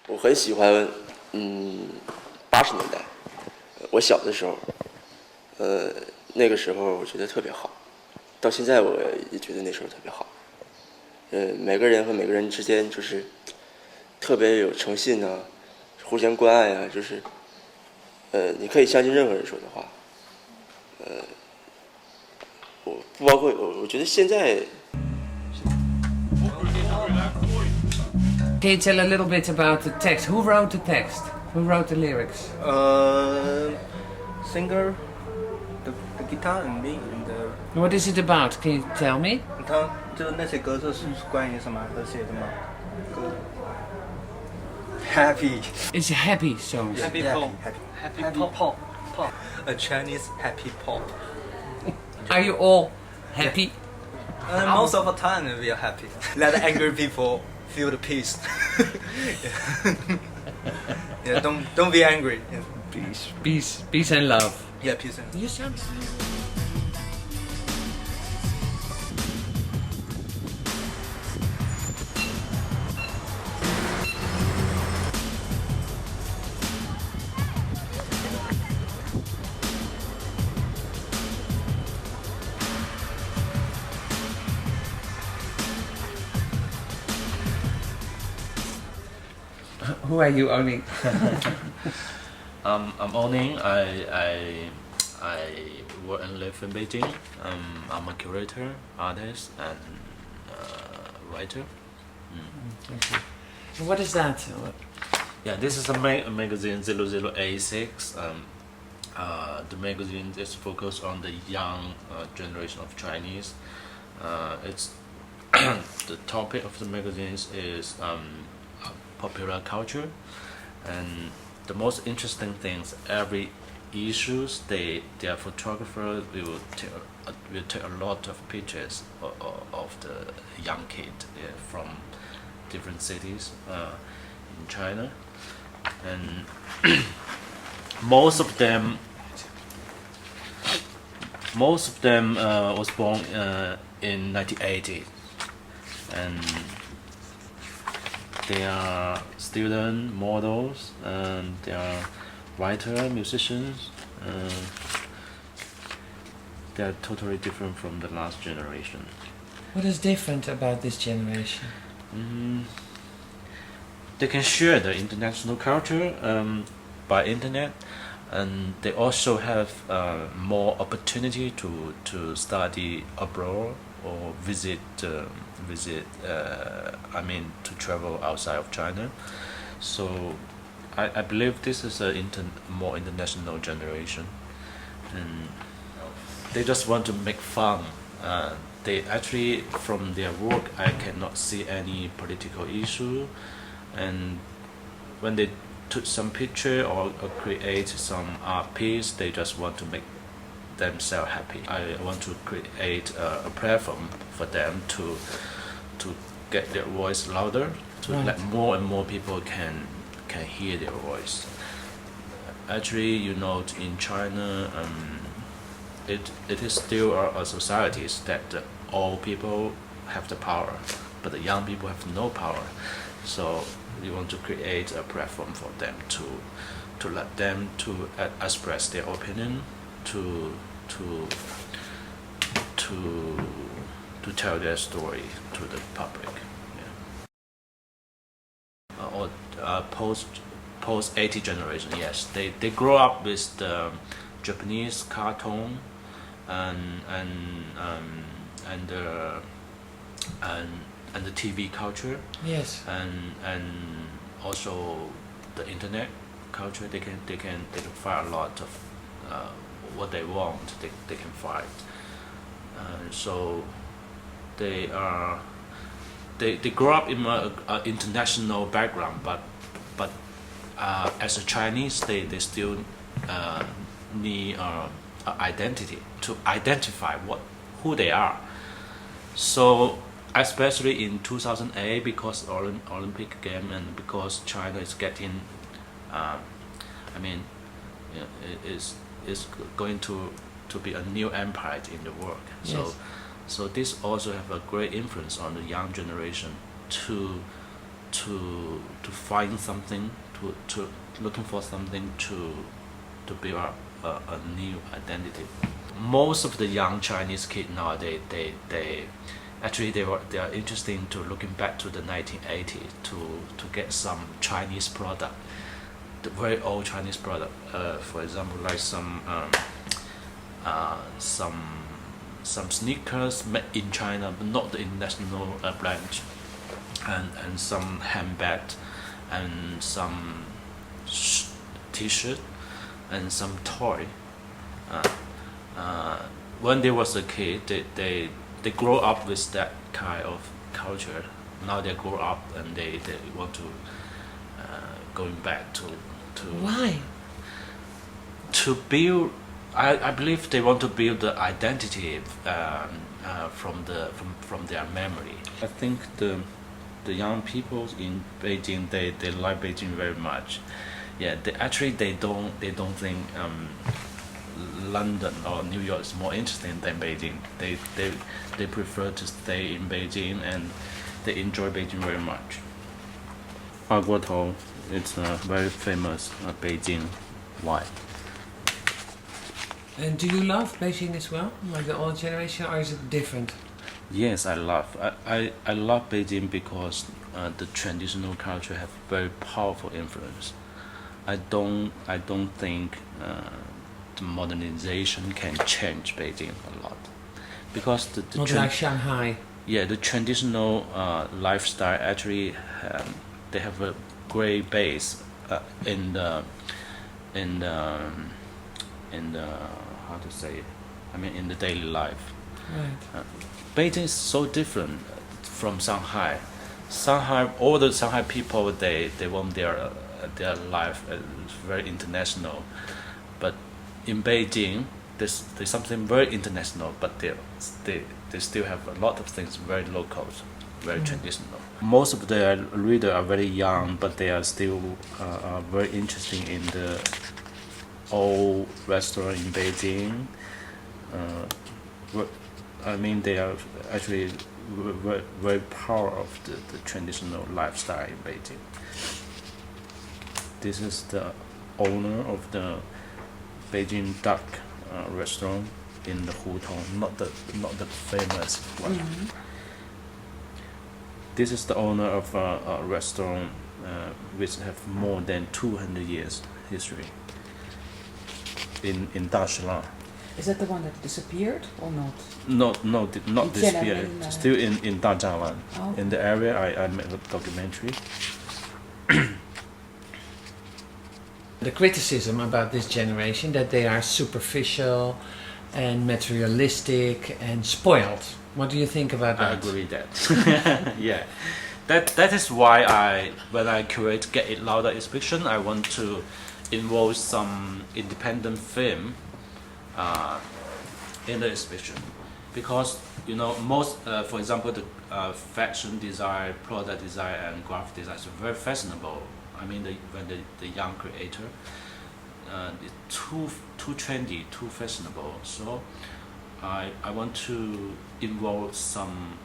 我很喜欢80年代，我小的时候，那个时候我觉得特别好，到现在我也觉得那时候特别好。每个人和每个人之间就是特别有诚信啊，互相关爱啊，就是你可以相信任何人说的话。我不包括我觉得现在。Can you tell a little bit about the text? Who wrote the text? Who wrote the lyrics? Singer, the guitar and me and the. What is it about? Can you tell me? 他就那些歌是关于什么而写的吗？歌 Happy. It's a happy song. Happy pop. Happy pop. Pop. A Chinese happy pop. Are you all happy? Most of the time we are happy. Let the angry people feel the peace. Yeah, don't be angry. Yeah. Peace and love. Yeah, peace and love. You sound. Who are you, Ning? I'm Ning. I work and live in Beijing. I'm a curator, artist, and writer. Thank you. What is that? Yeah, this is a magazine 0086. The magazine is focused on the young generation of Chinese. It's the topic of the magazine is popular culture, and the most interesting things, every issues their photographer will take a lot of pictures of the young kid from different cities in China, and most of them was born in 1980, and they are student models, and they are writer, musicians. They are totally different from the last generation. What is different about this generation? They can share the international culture by internet, and they also have more opportunity to study abroad or visit to travel outside of China. So I believe this is a more international generation, and they just want to make fun. They actually, from their work, I cannot see any political issue, and when they took some picture or create some art piece, they just want to make themselves happy. I want to create a platform for them to get their voice louder, to let more and more people can hear their voice. Actually, in China, it is still a society that all people have the power, but the young people have no power. So we want to create a platform for them to let them to express their opinion, to tell their story to the public. Or post-80 generation, yes, they grow up with the Japanese cartoon and the TV culture. Yes. And also the internet culture. They can find a lot of what they want. They can find. So they grow up in an international background, but as a Chinese, they still need identity to identify who they are. So especially in 2008, because Olympic game and because China is getting, is going to be a new empire in the world. Yes. So this also have a great influence on the young generation to to find something, to looking for something to build up a new identity. Most of the young Chinese kids nowadays, they actually they are interested to looking back to the 1980s to get some Chinese product, the very old Chinese product. For example, like some sneakers made in China, but not the international branch, and some handbag, and some T-shirt, and some toy. When they was a kid, they grow up with that kind of culture. Now they grow up and they want to going back to Why? to build. I believe they want to build the identity from their memory. I think the young people in Beijing, they like Beijing very much. Yeah, they don't think London or New York is more interesting than Beijing. They prefer to stay in Beijing, and they enjoy Beijing very much. 二锅头, it's very famous Beijing wine. And do you love Beijing as well, like the old generation, or is it different? Yes, I love Beijing because the traditional culture have very powerful influence. I don't think the modernization can change Beijing a lot, because the Not like Shanghai. yeah, the traditional lifestyle actually they have a great base in the how to say it? I mean, in the daily life. Right. Beijing is so different from Shanghai. All the Shanghai people, they want their life very international, but in Beijing there's something very international, but they still have a lot of things very local, very traditional. Most of their readers are very young, but they are still very interested in the old restaurant in Beijing. I mean, they are actually very proud of the traditional lifestyle in Beijing. This is the owner of the Beijing duck restaurant in the Hutong, not the famous one. Mm-hmm. This is the owner of a restaurant which have more than 200 years history in Dashilan. Is that the one that disappeared or not? Not In disappeared. Tiananmen, Still in Dajiawan. Oh. In the area I made a documentary. The criticism about this generation, that they are superficial and materialistic and spoiled. What do you think about I that? agree that. Yeah. That is why when I curate Get It Louder exhibition, I want to involve some independent film in the exhibition, because most, for example, the fashion design, product design, and graphic design is very fashionable. I mean, when the young creator, it's too trendy, too fashionable. So I want to involve some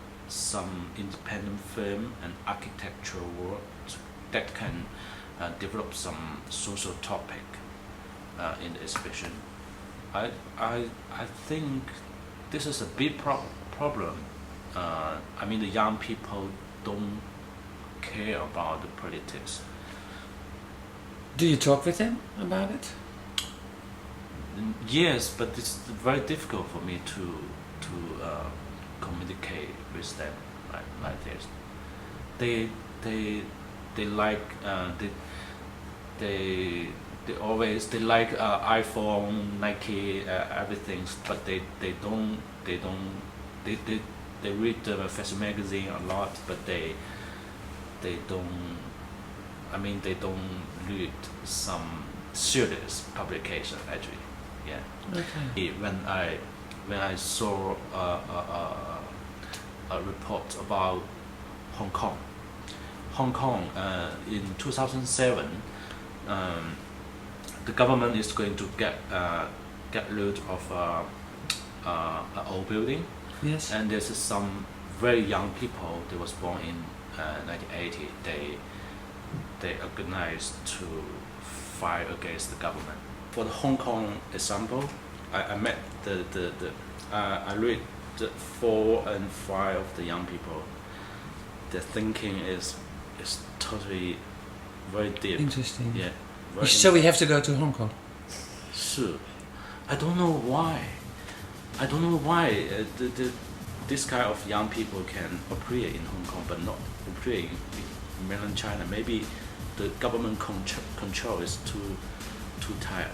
independent film and architectural work that can develop some social topic in the exhibition. I think this is a big problem. I mean, the young people don't care about the politics. Do you talk with them about it? Yes, but it's very difficult for me to communicate with them like this. They like they like iPhone, Nike, everything, but they read the fashion magazine a lot, but they don't. I mean, they don't read some serious publication actually. Yeah. Okay. When I saw a report about Hong Kong in 2007, the government is going to get rid of an old building. Yes. And there's some very young people. They was born in 1980, they organized to fight against the government. For the Hong Kong example, I met I read the 4 and 5 of the young people. Their thinking is totally very deep. Interesting. Yeah. So we have to go to Hong Kong. Sure. I don't know why. This kind of young people can operate in Hong Kong, but not operate in mainland China. Maybe the government control is too tight.